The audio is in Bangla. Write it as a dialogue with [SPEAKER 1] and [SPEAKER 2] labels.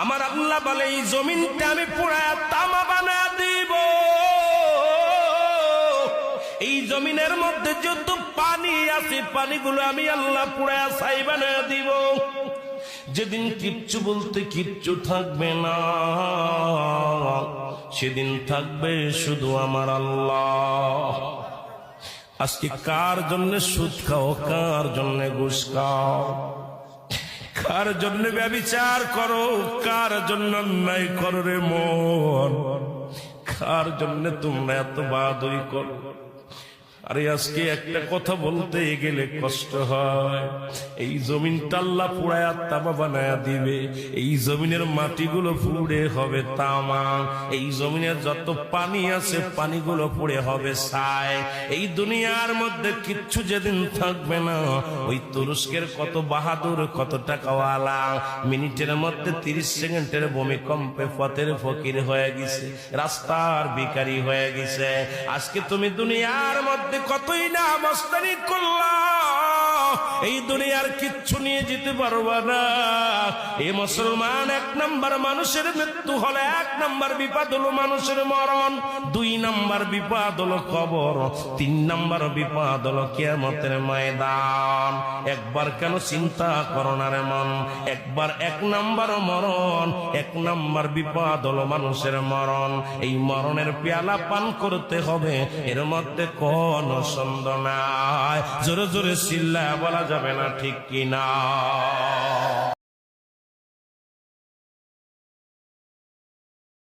[SPEAKER 1] আমার আল্লাহ বলে এই জমিনটা আমি পুরায়া তামা বানা দিব। এই জমিনের মধ্যে যত পানি আছে পানিগুলো আমি আল্লাহ পুরায়া ছাই বানা দিব। যেদিন কিচ্ছু বলতে কিচ্ছু থাকবে না, সেদিন থাকবে শুধু আমার আল্লাহ। আজকে কার জন্য সুদ খাও, কার জন্য ঘুষ খাও, কার জন্য ব্যভিচার করো, কার জন্য অন্যায় করো রে মন, কার জন্য তোমরা এত বাহাদুরি করো। আরে আজকে একটা কথা বলতে গেলে কষ্ট হয়। এই জমিনটা আল্লাহ পুরায়া তামা বানায়া দিবে। এই জমিনের মাটিগুলো পুড়ে হবে তামা। এই জমিনের যত পানি আছে পানিগুলো পুড়ে হবে ছাই। এই দুনিয়ার মধ্যে কিচ্ছু যেদিন থাকবে না, ওই তুরস্কের কত বাহাদুর, কত টাকাওয়ালা মিনিটের মধ্যে 30 সেকেন্ডের ভূমিকম্পে পথের ফকির হয়ে গেছে, রাস্তার ভিখারি হয়ে গেছে। আজকে তুমি দুনিয়ার মধ্যে কতই না মস্তানি করলা, এই দুনিয়ার কিচ্ছু নিয়ে যেতে পারবা না। এই মুসলমান, 1 নাম্বার মানুষের মৃত্যু হলে 1 নাম্বার বিপদ হলো মানুষের মরণ, 2 নাম্বার বিপদ হলো কবর, 3 নাম্বার বিপদ হলো কিয়ামতের ময়দান। একবার কেন চিন্তা করো না রে মন, একবার 1 নাম্বার মরণ, 1 নাম্বার বিপদ হলো মানুষের মরণ। এই মরণের পেয়ালা পান করতে হবে, এর মধ্যে কোন সন্দেহ নাই। জোরে জোরে চিল্লায় বলা যাবে না, ঠিক কিনা?